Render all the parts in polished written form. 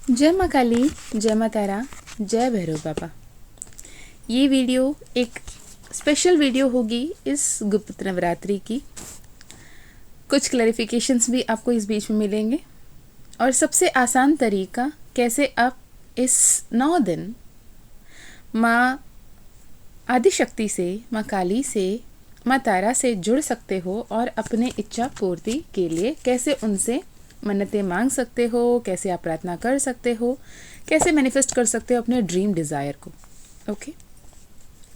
जय माँ काली, जय माँ तारा, जय भैरव बाबा। ये वीडियो एक स्पेशल वीडियो होगी इस गुप्त नवरात्रि की। कुछ क्लैरिफिकेशंस भी आपको इस बीच में मिलेंगे और सबसे आसान तरीका कैसे आप इस 9 दिन माँ आदिशक्ति से, माँ काली से, माँ तारा से जुड़ सकते हो और अपने इच्छा पूर्ति के लिए कैसे उनसे मन्नतें मांग सकते हो, कैसे आप प्रार्थना कर सकते हो, कैसे मैनिफेस्ट कर सकते हो अपने ड्रीम डिज़ायर को। ओके,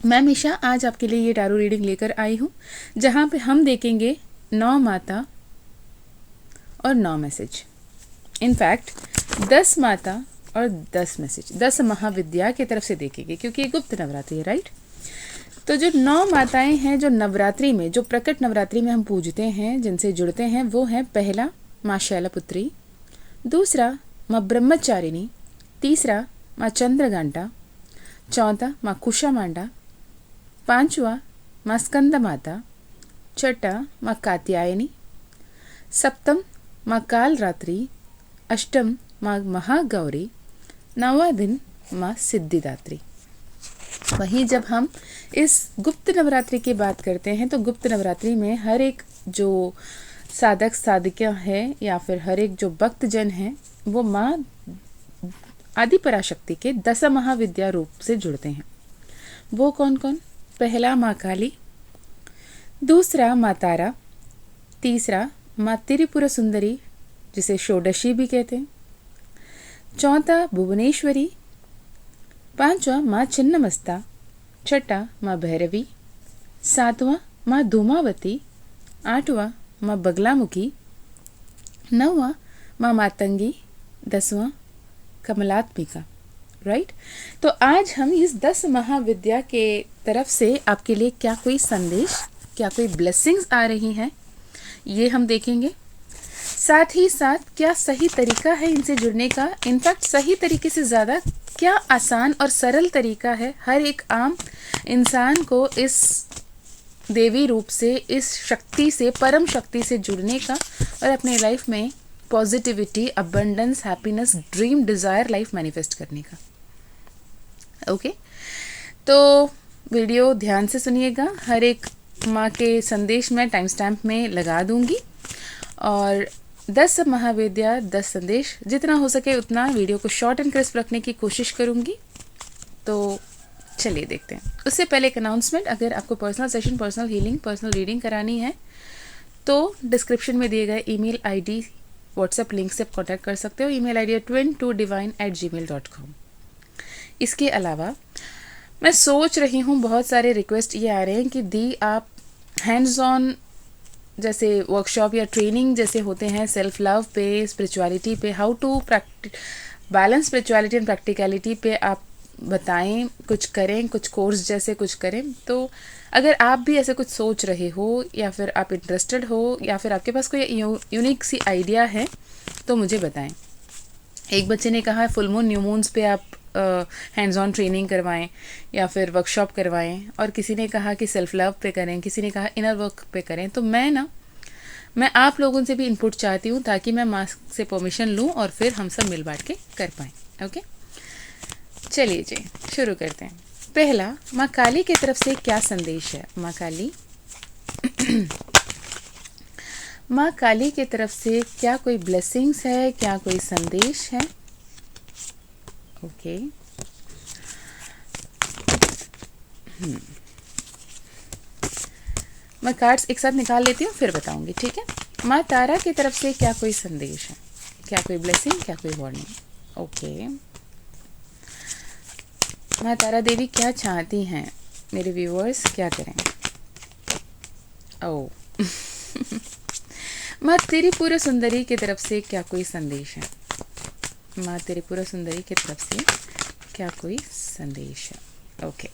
मैं मीशा आज आपके लिए ये टैरो रीडिंग लेकर आई हूँ, जहाँ पे हम देखेंगे 9 माता और 9 मैसेज। इनफैक्ट 10 माता और 10 मैसेज, 10 महाविद्या की तरफ से देखेंगे, क्योंकि ये गुप्त नवरात्रि है, राइट। तो जो 9 माताएं हैं, जो नवरात्रि में, जो प्रकट नवरात्रि में हम पूजते हैं, जिनसे जुड़ते हैं, वो हैं पहला माँ शैलपुत्री, दूसरा माँ ब्रह्मचारिणी, तीसरा माँ चंद्रघंटा, चौथा माँ कुशामांडा, पांचवा माँ स्कंद माता, छठा माँ कात्यायनी, सप्तम माँ कालरात्रि, अष्टम माँ महागौरी, नौवां दिन माँ सिद्धिदात्री। वहीं जब हम इस गुप्त नवरात्रि की बात करते हैं तो गुप्त नवरात्रि में हर एक जो साधक साधिका है या फिर हर एक जो भक्तजन है वो माँ आदि पराशक्ति के 10 महाविद्या रूप से जुड़ते हैं। वो कौन कौन? पहला माँ काली, दूसरा माँ तारा, तीसरा माँ त्रिपुरा सुंदरी जिसे षोडशी भी कहते हैं, चौथा भुवनेश्वरी, पांचवा माँ छिन्नमस्ता, छठा माँ भैरवी, सातवां माँ धूमावती, आठवां माँ बगलामुखी, नौवां माँ मातंगी, 10वां कमलात्मिका। राइट। तो आज हम इस 10 महाविद्या के तरफ से आपके लिए क्या कोई संदेश, क्या कोई ब्लेसिंग्स आ रही हैं, ये हम देखेंगे। साथ ही साथ क्या सही तरीका है इनसे जुड़ने का, इनफैक्ट सही तरीके से ज़्यादा क्या आसान और सरल तरीका है हर एक आम इंसान को इस देवी रूप से, इस शक्ति से, परम शक्ति से जुड़ने का और अपने लाइफ में positivity, abundance, happiness, dream desire life manifest करने का। ओके, तो वीडियो ध्यान से सुनिएगा। हर एक माँ के संदेश मैं टाइम स्टैम्प में लगा दूंगी और 10 महाविद्या, 10 संदेश, जितना हो सके उतना वीडियो को शॉर्ट एंड क्रिस्प रखने की कोशिश करूंगी। तो चलिए देखते हैं। उससे पहले एक अनाउंसमेंट, अगर आपको personal session, personal healing, personal reading करानी है तो डिस्क्रिप्शन में दिए गए ईमेल आईडी, व्हाट्सएप लिंक से कॉन्टैक्ट कर सकते हो। ईमेल आईडी है twin2divine@gmail.com। इसके अलावा मैं सोच रही हूँ, बहुत सारे रिक्वेस्ट ये आ रहे हैं कि दी आप हैंड्स ऑन जैसे वर्कशॉप या ट्रेनिंग जैसे होते हैं सेल्फ लव पे, स्पिरिचुअलिटी पे, how to balance spirituality and practicality पे आप बताएं, कुछ करें, कुछ कोर्स जैसे कुछ करें। तो अगर आप भी ऐसे कुछ सोच रहे हो या फिर आप इंटरेस्टेड हो या फिर आपके पास कोई यूनिक सी आइडिया है तो मुझे बताएं। एक बच्चे ने कहा फुल मून, न्यू मून्स पे आप हैंड्स ऑन ट्रेनिंग करवाएं या फिर वर्कशॉप करवाएं, और किसी ने कहा कि सेल्फ लव पे करें, किसी ने कहा इनर वर्क पे करें। तो मैं आप लोगों से भी इनपुट चाहती हूँ ताकि मैं माँ से परमिशन लूँ और फिर हम सब मिल बांट के कर पाएँ। ओके, चलिए जी शुरू करते हैं। पहला, माँ काली की तरफ से क्या संदेश है? माँ काली माँ काली की तरफ से क्या कोई ब्लेसिंग्स है, क्या कोई संदेश है? ओके, मैं कार्ड्स एक साथ निकाल लेती हूँ फिर बताऊंगी, ठीक है। माँ तारा की तरफ से क्या कोई संदेश है, क्या कोई ब्लेसिंग, क्या कोई वार्निंग? ओके, माँ तारा देवी क्या चाहती हैं, मेरे व्यूअर्स क्या करें? ओ माँ त्रिपुरा सुंदरी की तरफ से क्या कोई संदेश है? माँ त्रिपुरा सुंदरी की तरफ से क्या कोई संदेश है? ओके,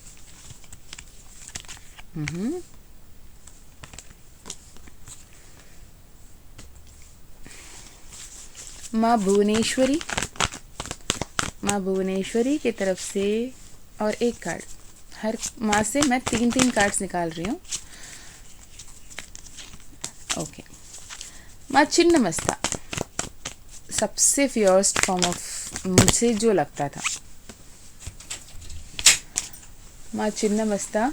माँ भुवनेश्वरी, माँ भुवनेश्वरी की तरफ से, और एक कार्ड हर माँ से मैं 3 कार्ड्स निकाल रही हूँ। ओके, माँ छिन्नमस्ता, सबसे फियर्स्ट फॉर्म ऑफ मुझे जो लगता था। माँ चिन्नमस्ता,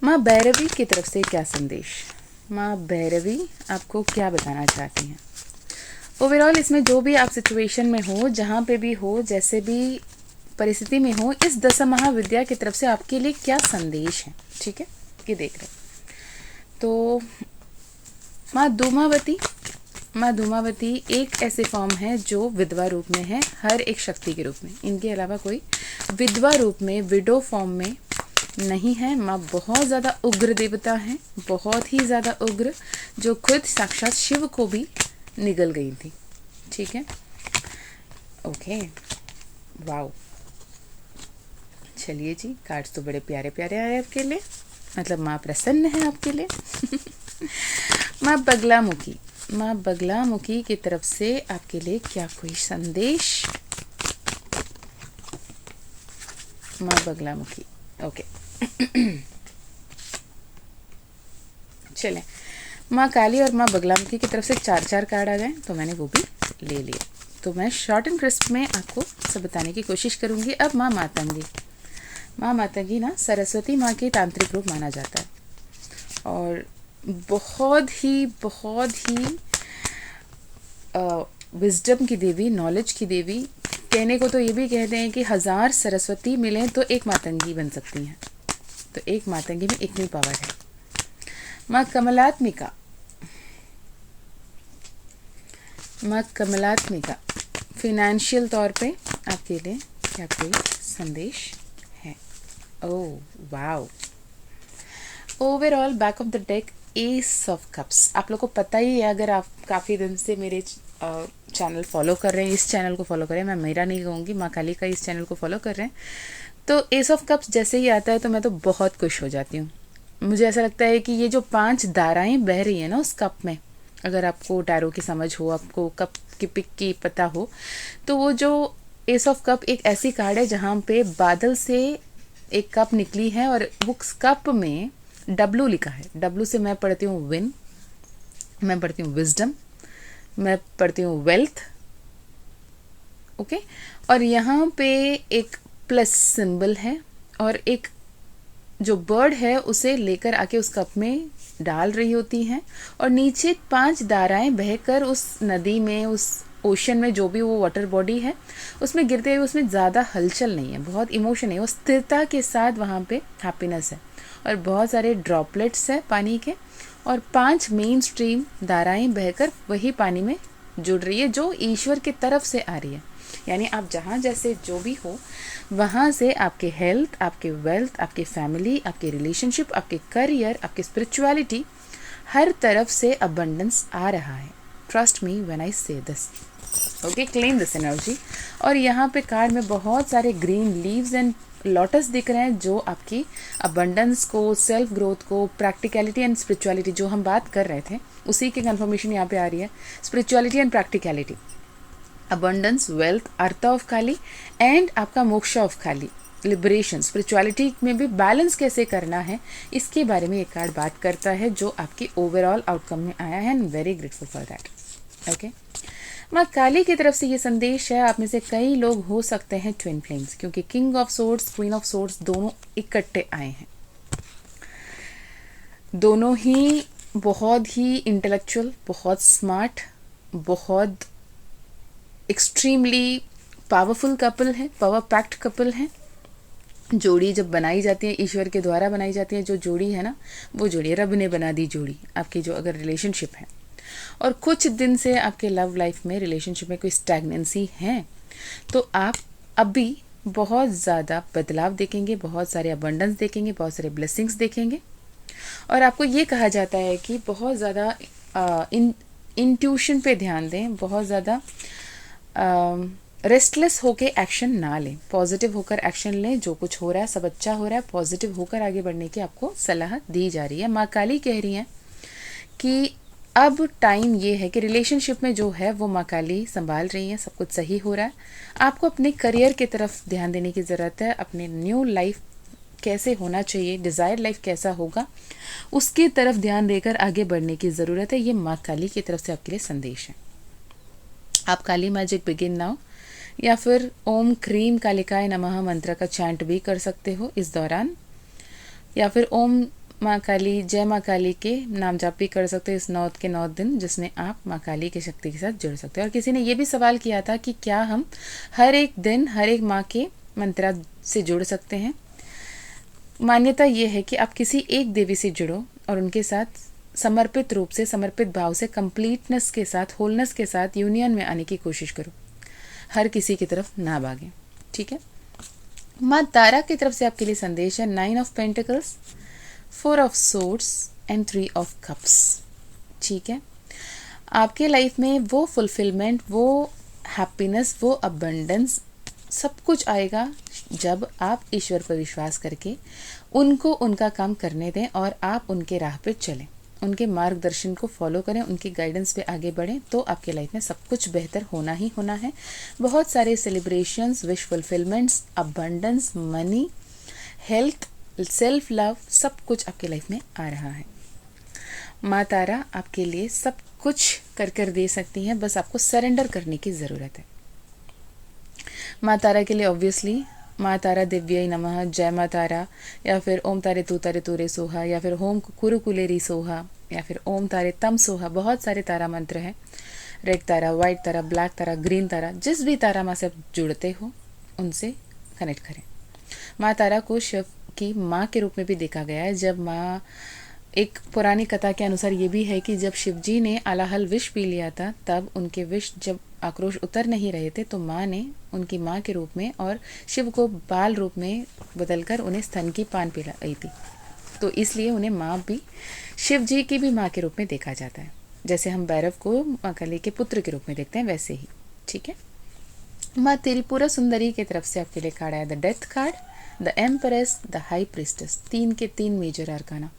माँ भैरवी की तरफ से क्या संदेश? माँ भैरवी आपको क्या बताना चाहती हैं? ओवरऑल इसमें जो भी आप सिचुएशन में हो, जहाँ पे भी हो, जैसे भी परिस्थिति में हो, इस दशा महाविद्या की तरफ से आपके लिए क्या संदेश है, ठीक है, ये देख रहे हैं। तो माँ धूमावती एक ऐसे फॉर्म है जो विधवा रूप में है, हर एक शक्ति के रूप में। इनके अलावा कोई विधवा रूप में, विडो फॉर्म में नहीं है। माँ बहुत ज़्यादा उग्र देवता है, बहुत ही ज़्यादा उग्र, जो खुद साक्षात शिव को भी निगल गई थी, ठीक है। ओके, वाओ, चलिए जी, कार्ड्स तो बड़े प्यारे प्यारे आए आपके लिए, मतलब माँ प्रसन्न है आपके लिए। माँ बगलामुखी की तरफ से आपके लिए क्या कोई संदेश? माँ बगलामुखी, ओके। चलें, माँ काली और माँ बगलामुखी की तरफ से 4 कार्ड आ गए, तो मैंने वो भी ले लिए। तो मैं शॉर्ट एंड क्रिस्प में आपको सब बताने की कोशिश करूँगी। अब माँ मातंगी ना सरस्वती माँ के तांत्रिक रूप माना जाता है, और बहुत ही विजडम की देवी, नॉलेज की देवी। कहने को तो ये भी कहते हैं कि 1000 सरस्वती मिलें तो एक मातंगी बन सकती हैं, तो एक मातंगी में इतनी पावर है। माँ कमलात्मिका फिनेंशियल तौर पे आपके लिए क्या कोई संदेश है? Oh wow, overall back of the deck S of cups. आप लोग को पता ही है, अगर आप काफ़ी दिन से मेरे चैनल फॉलो कर रहे हैं, इस चैनल को फॉलो कर रहे हैं, मैं मेरा नहीं कहूँगी, माँ काली का इस चैनल को फॉलो कर रहे हैं, तो एस ऑफ कप्स जैसे ही आता है तो मैं तो बहुत खुश हो जाती हूँ। मुझे ऐसा लगता है कि ये जो 5 धाराएं बह रही हैं ना उस कप में, अगर आपको टैरो की समझ हो, आपको कप की पिक की पता हो, तो वो जो एस ऑफ कप एक ऐसी कार्ड है जहाँ पे बादल से एक कप निकली है, और वो कप में W लिखा है। W से मैं पढ़ती हूँ विन, मैं पढ़ती हूँ विजडम, मैं पढ़ती हूँ वेल्थ, ओके। और यहाँ पे एक प्लस सिंबल है, और एक जो बर्ड है उसे लेकर आके उस कप में डाल रही होती हैं, और नीचे 5 धाराएं बहकर उस नदी में, उस ओशन में, जो भी वो वाटर बॉडी है उसमें गिरते हुए, उसमें ज़्यादा हलचल नहीं है, बहुत इमोशन है, वो स्थिरता के साथ वहाँ पे हैप्पीनेस है, और बहुत सारे ड्रॉपलेट्स है पानी के, और 5 मेन स्ट्रीम धाराएं बहकर वही पानी में जुड़ रही है, जो ईश्वर की तरफ से आ रही है। यानी आप जहाँ जैसे जो भी हो, वहाँ से आपके हेल्थ, आपके वेल्थ, आपके फैमिली, आपके रिलेशनशिप, आपके करियर, आपकी स्पिरिचुअलिटी, हर तरफ से अबंडेंस आ रहा है। ट्रस्ट मी व्हेन आई से this, okay, claim this energy. और यहाँ पे कार्ड में बहुत सारे ग्रीन लीव्स एंड लोटस दिख रहे हैं, जो आपकी अबंडेंस को, सेल्फ ग्रोथ को, प्रैक्टिकलिटी एंड स्पिरिचुअलिटी, जो हम बात कर रहे थे उसी की कंफर्मेशन यहाँ पे आ रही है। Spirituality and practicality, abundance, wealth, earth of Kali, and आपका मोक्ष ऑफ काली, लिबरेशन, स्पिरिचुअलिटी में भी बैलेंस कैसे करना है, इसके बारे में ये कार्ड बात करता है, जो आपकी ओवरऑल आउटकम में आया है, and very grateful for that, okay. माँ काली की तरफ से ये संदेश है, आप में से कई लोग हो सकते हैं ट्विन फ्लेम्स, क्योंकि king of swords, queen of swords दोनों इकट्ठे आए हैं। दोनों ही बहुत ही इंटेलेक्चुअल, बहुत स्मार्ट, बहुत एक्सट्रीमली पावरफुल कपल है, पावर पैक्ट कपल है। जोड़ी जब बनाई जाती है, ईश्वर के द्वारा बनाई जाती है जो जोड़ी है ना, वो जोड़ी रब ने बना दी जोड़ी आपकी, जो अगर रिलेशनशिप है, और कुछ दिन से आपके लव लाइफ में, रिलेशनशिप में कोई स्टैग्नेंसी है, तो आप अभी बहुत ज़्यादा बदलाव देखेंगे, बहुत सारे अबंडेंस देखेंगे, बहुत सारे ब्लेसिंग्स देखेंगे। और आपको ये कहा जाता है कि बहुत ज़्यादा इंट्यूशन पे ध्यान दें, बहुत ज़्यादा रेस्टलेस होके एक्शन ना लें, पॉजिटिव होकर एक्शन लें। जो कुछ हो रहा है सब अच्छा हो रहा है, पॉजिटिव होकर आगे बढ़ने की आपको सलाह दी जा रही है। माँ काली कह रही हैं कि अब टाइम ये है कि रिलेशनशिप में जो है वो माँ काली संभाल रही हैं, सब कुछ सही हो रहा है। आपको अपने करियर की तरफ ध्यान देने की ज़रूरत है, अपने न्यू लाइफ कैसे होना चाहिए, डिज़ायर्ड लाइफ कैसा होगा, उसकी तरफ ध्यान देकर आगे बढ़ने की ज़रूरत है। ये माँ काली की तरफ से आपके लिए संदेश है। आप काली मैजिक बिगिन नाउ या फिर ओम क्रीम कालिकाय नमः मंत्र का चैंट भी कर सकते हो इस दौरान, या फिर ओम माँ काली, जय माँ काली के नाम जाप भी कर सकते हो इस 9 के 9 दिन, जिसमें आप माँ काली की शक्ति के साथ जुड़ सकते हो। और किसी ने ये भी सवाल किया था कि क्या हम हर एक दिन हर एक माँ के मंत्रा से जुड़ सकते हैं। मान्यता ये है कि आप किसी एक देवी से जुड़ो और उनके साथ समर्पित रूप से, समर्पित भाव से, कंप्लीटनेस के साथ, होलनेस के साथ यूनियन में आने की कोशिश करो। हर किसी की तरफ ना भागें, ठीक है। माँ तारा की तरफ से आपके लिए संदेश है 9 of pentacles, 4 of swords and 3 of cups, ठीक है। आपके लाइफ में वो फुलफिलमेंट, वो हैप्पीनेस, वो अबंडेंस सब कुछ आएगा जब आप ईश्वर पर विश्वास करके उनको उनका काम करने दें और आप उनके राह पे चलें, उनके मार्गदर्शन को फॉलो करें, उनकी गाइडेंस पे आगे बढ़ें, तो आपके लाइफ में सब कुछ बेहतर होना ही होना है। बहुत सारे celebrations, wish fulfilments, abundance, money, health, self love, सब कुछ आपके लाइफ में आ रहा है। माँ तारा आपके लिए सब कुछ कर दे सकती हैं, बस आपको सरेंडर करने की ज़रूरत है। माँ तारा के लिए ऑब्वियसली माँ तारा दिव्य नमः, जय माँ तारा, या फिर ओम तारे तू रे सोहा, या फिर ओम कुरु कुलेरी सोहा, या फिर ओम तारे तम सोहा। बहुत सारे तारा मंत्र हैं। रेड तारा, वाइट तारा, ब्लैक तारा, ग्रीन तारा, जिस भी तारा माँ से आप जुड़ते हो उनसे कनेक्ट करें। माँ तारा को शिव की माँ के रूप में भी देखा गया है। जब माँ, एक पुरानी कथा के अनुसार ये भी है कि जब शिवजी ने आलाहल विष पी लिया था, तब उनके विष जब आक्रोश उतर नहीं रहे थे, तो माँ ने उनकी माँ के रूप में और शिव को बाल रूप में बदलकर उन्हें स्तन की पान पिलाई थी। तो इसलिए उन्हें माँ भी, शिव जी की भी माँ के रूप में देखा जाता है। जैसे हम भैरव को माँ काली के पुत्र के रूप में देखते हैं, वैसे ही, ठीक है। माँ त्रिपुरा सुंदरी की तरफ से आपके लिए कार्ड आया the death card, the empress, the high priestess, 3 के 3 मेजर आर्काना।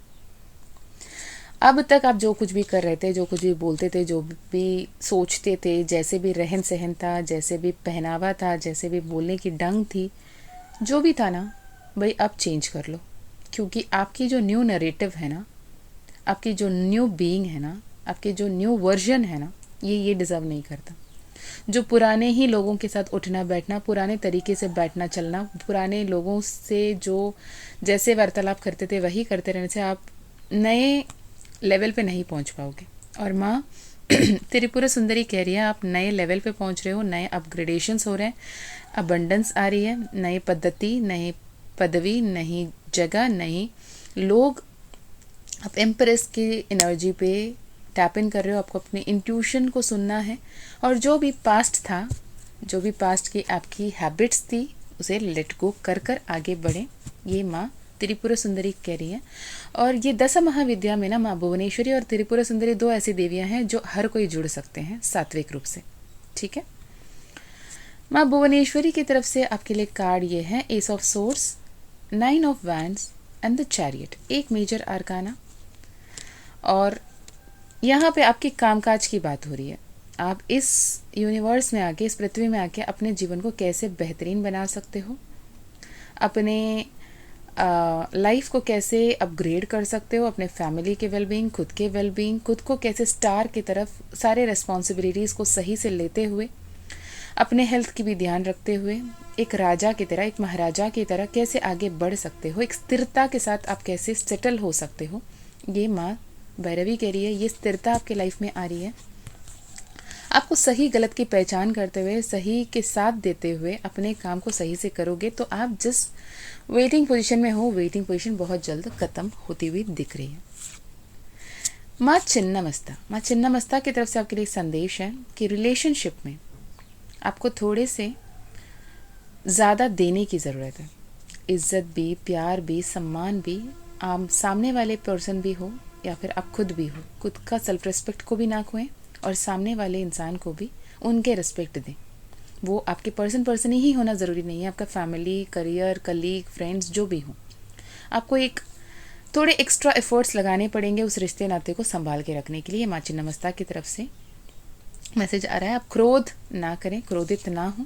अब तक आप जो कुछ भी कर रहे थे, जो कुछ भी बोलते थे, जो भी सोचते थे, जैसे भी रहन सहन था, जैसे भी पहनावा था, जैसे भी बोलने की ढंग थी, जो भी था ना भाई, अब चेंज कर लो। क्योंकि आपकी जो न्यू नरेटिव है ना, आपकी जो न्यू बीइंग है ना, आपकी जो न्यू वर्जन है ना, ये डिज़र्व नहीं करता। जो पुराने ही लोगों के साथ उठना बैठना, पुराने तरीके से बैठना चलना, पुराने लोगों से जो जैसे वार्तालाप करते थे वही करते रहने से आप नए लेवल पे नहीं पहुंच पाओगे। और माँ त्रिपुरा सुंदरी कह रही है आप नए लेवल पे पहुंच रहे हो, नए अपग्रेडेशंस हो रहे हैं, अबंडेंस आ रही है, नई पद्धति, नई पदवी, नई जगह, नई लोग। आप एम्प्रेस की एनर्जी पे टैप इन कर रहे हो, आपको अपने इंट्यूशन को सुनना है, और जो भी पास्ट था, जो भी पास्ट की आपकी हैबिट्स थी, उसे लेट गो कर आगे बढ़ें। ये माँ त्रिपुरा सुंदरी कह रही है। और ये 10 महाविद्या में ना माँ भुवनेश्वरी और त्रिपुरा सुंदरी 2 ऐसी देवियां हैं जो हर कोई जुड़ सकते हैं सात्विक रूप से, ठीक है। माँ भुवनेश्वरी की तरफ से आपके लिए कार्ड ये है S of swords, 9 of wands and the chariot, एक मेजर आर्काना। और यहाँ पे आपके कामकाज की बात हो रही है। आप इस यूनिवर्स में आके, इस पृथ्वी में आके अपने जीवन को कैसे बेहतरीन बना सकते हो, अपने लाइफ को कैसे अपग्रेड कर सकते हो, अपने फैमिली के वेलबींग, खुद के वेलबींग, खुद को कैसे स्टार की तरफ सारे रिस्पॉन्सिबिलिटीज़ को सही से लेते हुए, अपने हेल्थ की भी ध्यान रखते हुए, एक राजा की तरह, एक महाराजा की तरह कैसे आगे बढ़ सकते हो, एक स्थिरता के साथ आप कैसे सेटल हो सकते हो। ये माँ भैरवी कह रही है, ये स्थिरता आपके लाइफ में आ रही है। आपको सही गलत की पहचान करते हुए, सही के साथ देते हुए अपने काम को सही से करोगे तो आप जिस वेटिंग पोजीशन में हो, वेटिंग पोजीशन बहुत जल्द खत्म होती हुई दिख रही है। माँ चिन्नमस्ता की तरफ से आपके लिए संदेश है कि रिलेशनशिप में आपको थोड़े से ज़्यादा देने की ज़रूरत है। इज्जत भी, प्यार भी, सम्मान भी, आप सामने वाले पर्सन भी हो या फिर आप खुद भी हो, खुद का सेल्फ रिस्पेक्ट को भी ना खोएं और सामने वाले इंसान को भी उनके रिस्पेक्ट दें। वो आपके पर्सन ही होना ज़रूरी नहीं है, आपका फैमिली, करियर, कलीग, फ्रेंड्स जो भी हो। आपको एक थोड़े एक्स्ट्रा एफर्ट्स लगाने पड़ेंगे उस रिश्ते नाते को संभाल के रखने के लिए। माँ चिन्नमस्ता की तरफ से मैसेज आ रहा है, आप क्रोध ना करें, क्रोधित ना हो,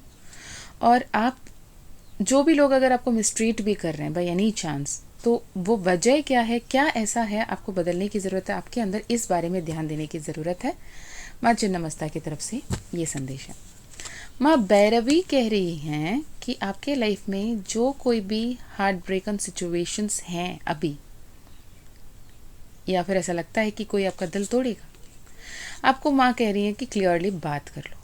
और आप जो भी लोग अगर आपको मिसट्रीट भी कर रहे हैं बाय एनी चांस, तो वो वजह क्या है, क्या ऐसा है आपको बदलने की ज़रूरत है, आपके अंदर इस बारे में ध्यान देने की ज़रूरत है। माँ चिन्नमस्ता की तरफ से ये संदेश है। माँ भैरवी कह रही हैं कि आपके लाइफ में जो कोई भी हार्ट ब्रेकन सिचुएशंस हैं अभी, या फिर ऐसा लगता है कि कोई आपका दिल तोड़ेगा, आपको माँ कह रही है कि क्लियरली बात कर लो।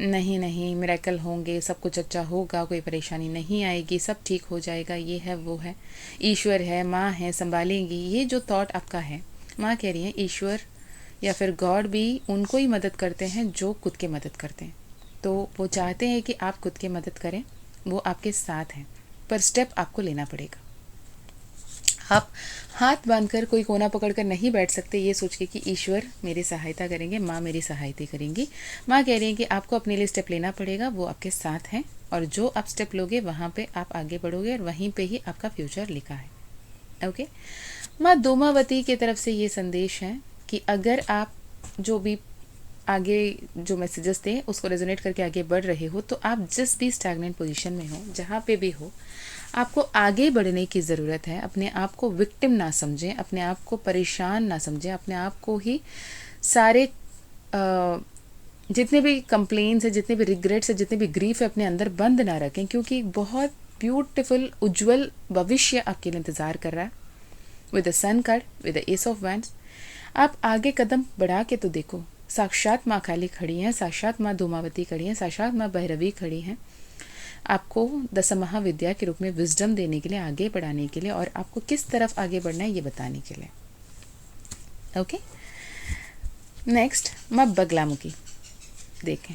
नहीं नहीं, मिरेकल होंगे, सब कुछ अच्छा होगा, कोई परेशानी नहीं आएगी, सब ठीक हो जाएगा, ये है वो है, ईश्वर है, माँ है, संभालेंगी, ये जो थॉट आपका है, माँ कह रही है ईश्वर या फिर गॉड भी उनको ही मदद करते हैं जो खुद के मदद करते हैं। तो वो चाहते हैं कि आप खुद के मदद करें, वो आपके साथ हैं, पर स्टेप आपको लेना पड़ेगा। आप हाथ बांधकर कोई कोना पकड़कर नहीं बैठ सकते ये सोच के कि ईश्वर मेरी सहायता करेंगे, माँ मेरी सहायता करेंगी। माँ कह रही हैं कि आपको अपने लिए स्टेप लेना पड़ेगा, वो आपके साथ हैं, और जो आप स्टेप लोगे वहाँ पे आप आगे बढ़ोगे और वहीं पे ही आपका फ्यूचर लिखा है। ओके। माँ दोमावती की तरफ से ये संदेश है कि अगर आप जो भी आगे जो मैसेजेस थे उसको रेजोनेट करके आगे बढ़ रहे हो, तो आप जिस भी स्टैग्नेंट पोजीशन में हो, जहाँ पे भी हो, आपको आगे बढ़ने की ज़रूरत है। अपने आप को विक्टिम ना समझें, अपने आप को परेशान ना समझें, अपने आप को ही सारे जितने भी कंप्लेंट्स है, जितने भी रिग्रेट्स है, जितने भी ग्रीफ है, अपने अंदर बंद ना रखें, क्योंकि बहुत ब्यूटीफुल उज्जवल भविष्य आपके लिए इंतज़ार कर रहा है। With the sun card, with the ace of wands, आप आगे कदम बढ़ा के तो देखो। साक्षात माँ काली खड़ी हैं, साक्षात माँ धूमावती खड़ी हैं, साक्षात माँ भैरवी खड़ी हैं, आपको दस महाविद्या के रूप में विजडम देने के लिए, आगे बढ़ाने के लिए, और आपको किस तरफ आगे बढ़ना है ये बताने के लिए। ओके। नेक्स्ट माँ बगलामुखी देखें।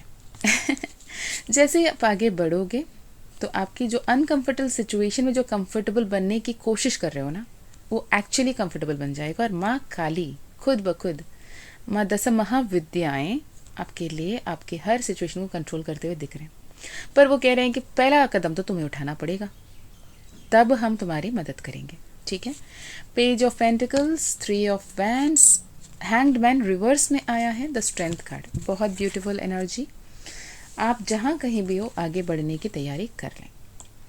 जैसे आप आगे बढ़ोगे तो आपकी जो अनकंफर्टेबल सिचुएशन में जो कंफर्टेबल बनने की कोशिश कर रहे हो ना, वो एक्चुअली कंफर्टेबल बन जाएगा। और माँ काली खुद ब खुद, माँ दस महाविद्याएं आपके लिए आपके हर सिचुएशन को कंट्रोल करते हुए दिख रहे हैं। पर वो कह रहे हैं कि पहला कदम तो तुम्हें उठाना पड़ेगा, तब हम तुम्हारी मदद करेंगे। ठीक है। Page of pentacles, 3 of wands, hanged man reverse में आया है, द स्ट्रेंथ कार्ड। बहुत ब्यूटीफुल एनर्जी। आप जहाँ कहीं भी हो आगे बढ़ने की तैयारी कर लें।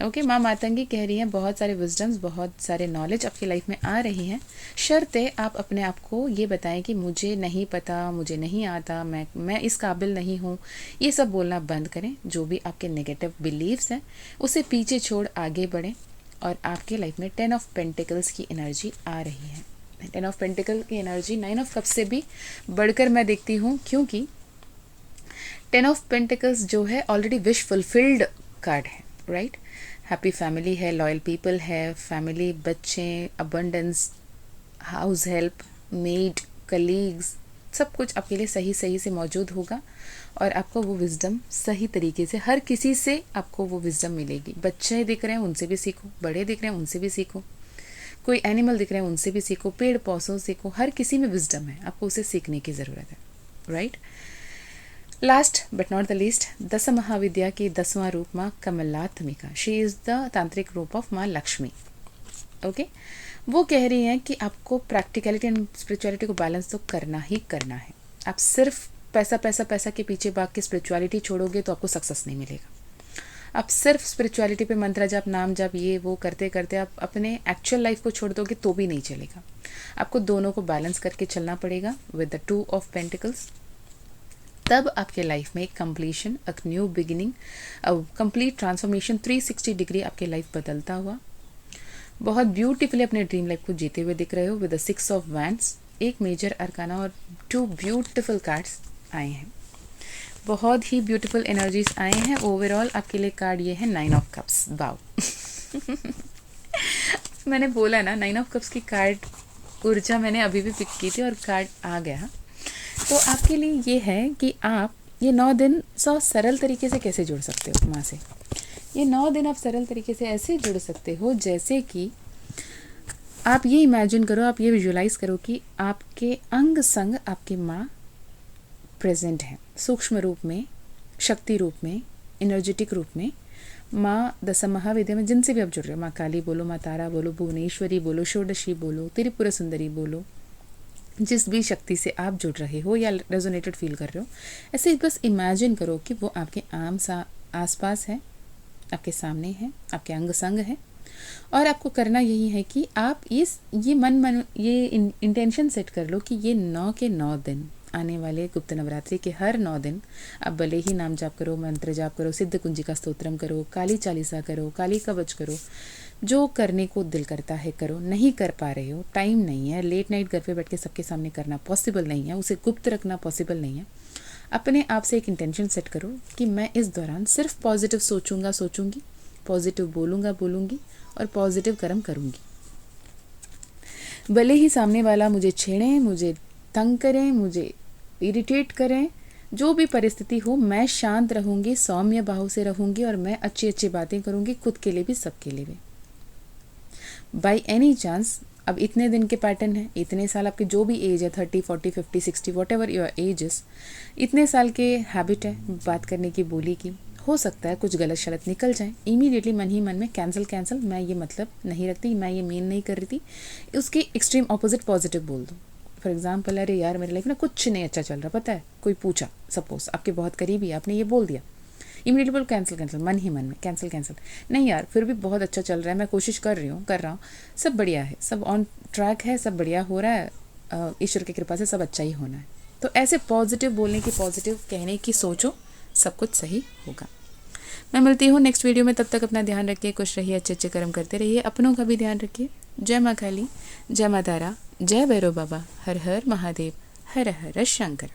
ओके। माँ मातंगी कह रही हैं बहुत सारे विजडम्स, बहुत सारे नॉलेज आपकी लाइफ में आ रही हैं, शर्ते आप अपने आप को ये बताएं कि मुझे नहीं पता, मुझे नहीं आता, मैं इस काबिल नहीं हूँ। ये सब बोलना बंद करें। जो भी आपके नेगेटिव बिलीव्स हैं उसे पीछे छोड़ आगे बढ़ें, और आपके लाइफ में 10 ऑफ पेंटिकल्स की एनर्जी आ रही है। 10 ऑफ पेंटिकल की एनर्जी 9 ऑफ कप्स से भी बढ़कर मैं देखती हूँ, क्योंकि 10 ऑफ पेंटिकल्स जो है ऑलरेडी विश फुलफिल्ड कार्ड है, राइट। हैप्पी फैमिली है, लॉयल पीपल है, फैमिली, बच्चे, abundance, house help, made, colleagues, सब कुछ आपके लिए सही सही से मौजूद होगा, और आपको वो विजडम सही तरीके से हर किसी से आपको वो विजडम मिलेगी। बच्चे दिख रहे हैं उनसे भी सीखो, बड़े दिख रहे हैं उनसे भी सीखो, कोई एनिमल दिख रहे हैं उनसे भी सीखो, पेड़ पौधों से सीखो, हर किसी में विजडम है, आपको उसे सीखने की ज़रूरत है, right. Last but not the least, दस महाविद्या की 10वां रूप माँ कमलात्मिका, शी इज़ द तांत्रिक रूप ऑफ माँ लक्ष्मी। ओके। वो कह रही हैं कि आपको प्रैक्टिकलिटी एंड स्पिरिचुअलिटी को बैलेंस तो करना ही करना है। आप सिर्फ पैसा पैसा पैसा के पीछे भाग के स्पिरिचुअलिटी छोड़ोगे तो आपको सक्सेस नहीं मिलेगा। आप सिर्फ स्पिरिचुअलिटी पे मंत्र जाप, नाम जाप, ये वो करते करते आप अपने एक्चुअल लाइफ को छोड़ दोगे तो भी नहीं चलेगा। आपको दोनों को बैलेंस करके चलना पड़ेगा विद द 2 ऑफ पेंटिकल्स। तब आपके लाइफ में एक completion, a new beginning, a complete transformation, 360 degree आपके लाइफ बदलता हुआ बहुत ब्यूटीफुली अपने ड्रीम लाइफ को जीते हुए दिख रहे हो विद द 6 ऑफ वैंड्स। एक मेजर अरकाना और 2 ब्यूटीफुल कार्ड्स आए हैं, बहुत ही ब्यूटीफुल एनर्जीज आए हैं। ओवरऑल आपके लिए कार्ड ये है 9 ऑफ कप्स। वाओ। मैंने बोला ना 9 ऑफ कप्स की कार्ड ऊर्जा मैंने अभी भी पिक की थी और कार्ड आ गया। तो आपके लिए ये है कि आप ये 9 दिन सरल तरीके से कैसे जुड़ सकते हो माँ से। ये 9 दिन आप सरल तरीके से ऐसे जुड़ सकते हो जैसे कि आप ये इमेजिन करो, आप ये विजुलाइज करो कि आपके अंग संग आपकी माँ प्रेजेंट है, सूक्ष्म रूप में, शक्ति रूप में, एनर्जेटिक रूप में। माँ दस महाविद्या में जिनसे भी आप जुड़ रहे हो, माँ काली बोलो, माँ तारा बोलो, भुवनेश्वरी बोलो, षोडशी बोलो, त्रिपुरा सुंदरी बोलो, जिस भी शक्ति से आप जुड़ रहे हो या रेजोनेटेड फील कर रहे हो, ऐसे बस इमेजिन करो कि वो आपके आसपास है, आपके सामने है, आपके अंग संग है, और आपको करना यही है कि आप ये मन ये इंटेंशन सेट कर लो कि ये 9 के 9 दिन, आने वाले गुप्त नवरात्रि के हर 9 दिन आप भले ही नाम जाप करो, मंत्र जाप करो, सिद्ध कुंजिका स्तोत्रम करो, काली चालीसा करो, काली कवच करो, जो करने को दिल करता है करो। नहीं कर पा रहे हो, टाइम नहीं है, लेट नाइट घर पे बैठ के सबके सामने करना पॉसिबल नहीं है, उसे गुप्त रखना पॉसिबल नहीं है, अपने आप से एक इंटेंशन सेट करो कि मैं इस दौरान सिर्फ पॉजिटिव सोचूंगी, पॉजिटिव बोलूँगी और पॉजिटिव कर्म करूँगी। भले ही सामने वाला मुझे छेड़ें, मुझे तंग करें, मुझे इरिटेट करें, जो भी परिस्थिति हो, मैं शांत रहूँगी, सौम्य भाव से रहूँगी और मैं अच्छी अच्छी बातें करूँगी, खुद के लिए भी सबके लिए भी। बाई एनी चांस अब इतने दिन के पैटर्न है, इतने साल आपके जो भी एज है, 30, 40, 50, 60, what ever your age is, इतने साल के हैबिट है बात करने की, बोली की, हो सकता है कुछ गलत शलत निकल जाए, इमीडिएटली मन ही मन में कैंसिल, मैं ये मतलब नहीं रखती, मैं ये मीन नहीं कर रही थी, उसकी एक्सट्रीम ऑपोजिट पॉजिटिव बोल दो। फॉर एग्जाम्पल, अरे यार मेरे लाइफ में कुछ नहीं अच्छा चल रहा, पता है, कोई पूछा, सपोज आपके बहुत करीबी, आपने ये बोल दिया, इमीडिएटली बोल कैंसिल, मन ही मन में कैंसिल, नहीं यार फिर भी बहुत अच्छा चल रहा है, मैं कोशिश कर रहा हूँ, सब बढ़िया है, सब ऑन ट्रैक है, सब बढ़िया हो रहा है, ईश्वर की कृपा से सब अच्छा ही होना है। तो ऐसे पॉजिटिव बोलने की, पॉजिटिव कहने की सोचो, सब कुछ सही होगा। मैं मिलती हूँ नेक्स्ट वीडियो में, तब तक अपना ध्यान रखिए, खुश रहिए, अच्छे अच्छे कर्म करते रहिए, अपनों का भी ध्यान रखिए। जय माँ काली, जय माँ तारा, जय भैरव बाबा, हर हर महादेव, हर हर शंकर।